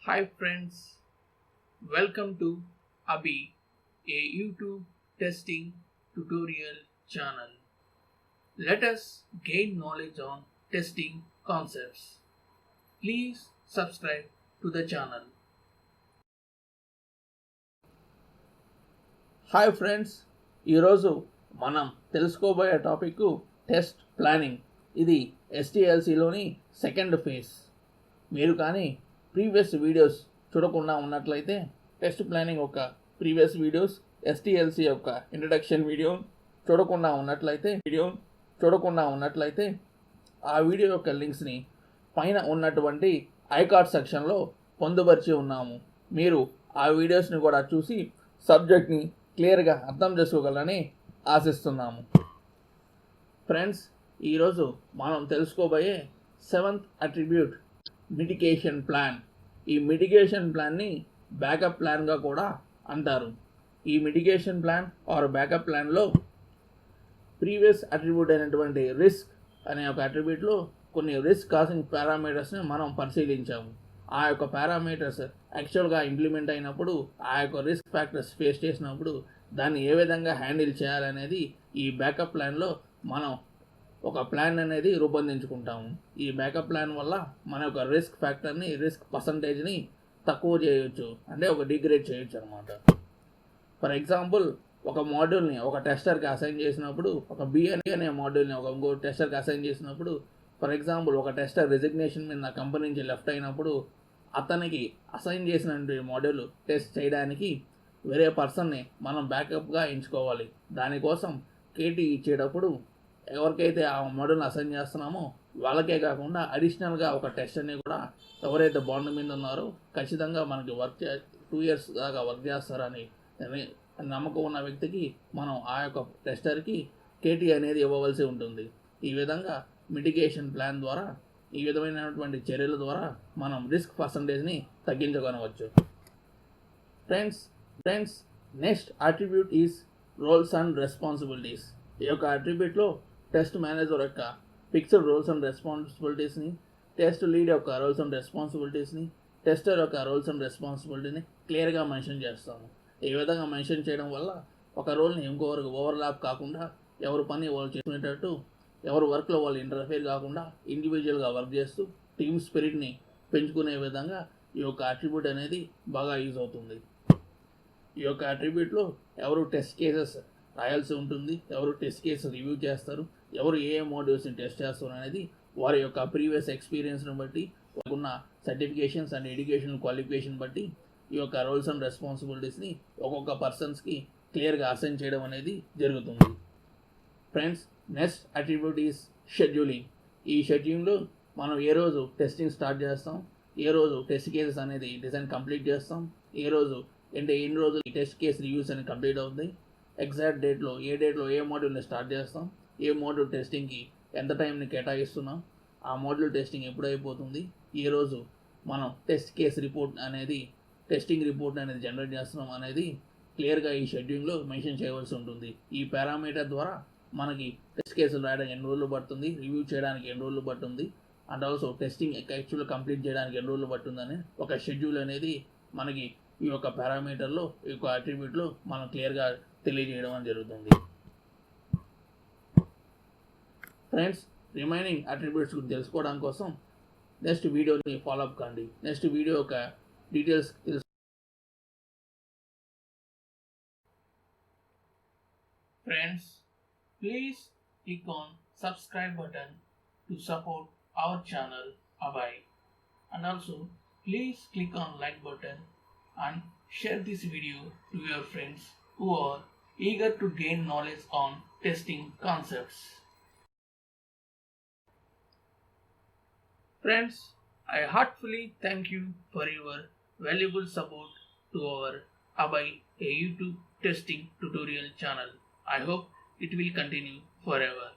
Hi friends, welcome to Abhey, a YouTube testing tutorial channel. Let us gain knowledge on testing concepts. Please subscribe to the channel. Hi friends, ఈరోజు మనం తెలుసుకోబోయే topic test planning. ఇది STLCలోని second phase. మీరు కానీ previous videos చూడకుండా ఉన్నట్లయితే test planning యొక్క previous videos, STLC యొక్క ఇంట్రడక్షన్ వీడియో చూడకుండా ఉన్నట్లయితే ఆ వీడియో యొక్క లింక్స్ని పైన ఉన్నటువంటి ఐకార్డ్ సెక్షన్లో పొందుపరిచి ఉన్నాము. మీరు ఆ వీడియోస్ని కూడా చూసి సబ్జెక్ట్ని క్లియర్గా అర్థం చేసుకోగలని ఆశిస్తున్నాము. ఫ్రెండ్స్, ఈరోజు మనం తెలుసుకోబోయే 7th అట్రిబ్యూట్ మిటిగేషన్ ప్లాన్. ఈ మిటిగేషన్ ప్లాన్ని బ్యాకప్ ప్లాన్గా కూడా అంటారు. ఈ మిటిగేషన్ ప్లాన్ ఆర్ బ్యాకప్ ప్లాన్లో ప్రీవియస్ అట్రిబ్యూట్ అయినటువంటి రిస్క్ అనే ఒక అట్రిబ్యూట్లో కొన్ని రిస్క్ కాసింగ్ పారామీటర్స్ని మనం పరిశీలించాము. ఆ యొక్క పారామీటర్స్ యాక్చువల్గా ఇంప్లిమెంట్ అయినప్పుడు, ఆ యొక్క రిస్క్ ఫ్యాక్టర్స్ ఫేస్ చేసినప్పుడు దాన్ని ఏ విధంగా హ్యాండిల్ చేయాలనేది ఈ బ్యాకప్ ప్లాన్లో మనం ఒక ప్లాన్ అనేది రూపొందించుకుంటాము. ఈ బ్యాకప్ ప్లాన్ వల్ల మన యొక్క రిస్క్ ఫ్యాక్టర్ని, రిస్క్ పర్సంటేజ్ని తక్కువ చేయొచ్చు, అంటే ఒక డిగ్రేడ్ చేయొచ్చు అనమాట. ఫర్ ఎగ్జాంపుల్, ఒక మాడ్యూల్ని ఒక టెస్టర్కి అసైన్ చేసినప్పుడు, ఒక అనే మాడ్యూల్ని ఇంకో టెస్టర్కి అసైన్ చేసినప్పుడు, ఫర్ ఎగ్జాంపుల్ ఒక టెస్టర్ రిజిగ్నేషన్ మీద నా కంపెనీ నుంచి లెఫ్ట్ అయినప్పుడు అతనికి అసైన్ చేసిన మాడ్యూల్ టెస్ట్ చేయడానికి వేరే పర్సన్ని మనం బ్యాకప్గా ఎంచుకోవాలి. దానికోసం కేటీ ఇచ్చేటప్పుడు ఎవరికైతే ఆ మాడ్యూల్ని అసైన్ చేస్తున్నామో వాళ్ళకే కాకుండా అడిషనల్గా ఒక టెస్టర్ని కూడా ఎవరైతే బాండ్ మీద ఉన్నారో ఖచ్చితంగా మనకి 2 years దాకా వర్క్ చేస్తారని నమ్మకం ఉన్న వ్యక్తికి మనం ఆ యొక్క టెస్టర్కి కేటీ అనేది ఇవ్వవలసి ఉంటుంది. ఈ విధంగా మిటిగేషన్ ప్లాన్ ద్వారా, ఈ విధమైనటువంటి చర్యల ద్వారా మనం రిస్క్ పర్సంటేజ్ని తగ్గించగలవచ్చు. Friends, next attribute is roles and responsibilities. ఈ యొక్క అట్రిబ్యూట్లో టెస్ట్ మేనేజర్ యొక్క ఫిక్స్డ్ రోల్స్ అండ్ రెస్పాన్సిబిలిటీస్ని, టెస్ట్ లీడ్ యొక్క రోల్స్ అండ్ రెస్పాన్సిబిలిటీస్ని, టెస్టర్ యొక్క రోల్స్ అండ్ రెస్పాన్సిబిలిటీని క్లియర్గా మెన్షన్ చేస్తాము. ఈ విధంగా మెన్షన్ చేయడం వల్ల ఒక రోల్ని ఇంకొకరికి ఓవర్లాప్ కాకుండా, ఎవరి పని వాళ్ళు చేసుకునేటట్టు, ఎవరి వర్క్లో వాళ్ళు ఇంటర్ఫియర్ కాకుండా ఇండివిజువల్గా వర్క్ చేస్తూ టీమ్ స్పిరిట్ని పెంచుకునే విధంగా ఈ యొక్క అట్రిబ్యూట్ అనేది బాగా యూజ్ అవుతుంది. ఈ యొక్క అట్రిబ్యూట్లో ఎవరు టెస్ట్ కేసెస్ రాయాల్సి ఉంటుంది, ఎవరు టెస్ట్ కేసెస్ రివ్యూ చేస్తారు, ఎవరు ఏ మోడ్యూల్స్ని టెస్ట్ చేస్తారు అనేది వారి యొక్క ప్రీవియస్ ఎక్స్పీరియన్స్ని బట్టి, వాళ్ళకున్న సర్టిఫికేషన్స్ అండ్ ఎడ్యుకేషన్ క్వాలిఫికేషన్ బట్టి ఈ యొక్క రోల్స్ అండ్ రెస్పాన్సిబిలిటీస్ని ఒక్కొక్క పర్సన్స్కి క్లియర్గా అసైన్ చేయడం అనేది జరుగుతుంది. Friends, next attribute is scheduling. ఈ షెడ్యూల్లో మనం ఏ రోజు టెస్టింగ్ స్టార్ట్ చేస్తాం, ఏ రోజు టెస్ట్ కేసెస్ అనేది డిజైన్ కంప్లీట్ చేస్తాం, ఎన్ని రోజులు ఈ టెస్ట్ కేస్ రివ్యూస్ అనేది కంప్లీట్ అవుతుంది, ఎగ్జాక్ట్ డేట్లో ఏ మాడ్యూల్ని స్టార్ట్ చేస్తాం, ఏ మాడ్యూల్ టెస్టింగ్కి ఎంత టైంని కేటాయిస్తున్నాం, ఆ మాడ్యూల్ టెస్టింగ్ ఎప్పుడు అయిపోతుంది, ఏ రోజు మనం టెస్టింగ్ రిపోర్ట్ అనేది జనరేట్ చేస్తున్నాం అనేది క్లియర్గా ఈ షెడ్యూల్లో మెన్షన్ చేయవలసి ఉంటుంది. ఈ పారామీటర్ ద్వారా మనకి టెస్ట్ కేసులు రాయడానికి ఎన్ని రోజులు పడుతుంది, రివ్యూ చేయడానికి ఎన్ని రోజులు పడుతుంది, అండ్ ఆల్సో టెస్టింగ్ యాక్చువల్గా కంప్లీట్ చేయడానికి ఎన్ని రోజులు పడుతుందని ఒక షెడ్యూల్ అనేది మనకి ఈ యొక్క పారామీటర్లో, ఈ యొక్క అట్రిబ్యూట్లో మనం క్లియర్గా తెలియజేయడం అని జరుగుతుంది. ఫ్రెండ్స్, రిమైనింగ్ అట్రిబ్యూట్స్ గురించి తెలుసుకోవడం కోసం నెక్స్ట్ వీడియోని ఫాలో అప్ కండి. నెక్స్ట్ వీడియో యొక్క details Friends, please click on subscribe button to support our channel Abhey, and also please click on like button and share this video to your friends who are eager to gain knowledge on testing concepts. Friends, I heartfully thank you for your valuable support to our Abhey, a YouTube testing tutorial channel. I hope it will continue forever.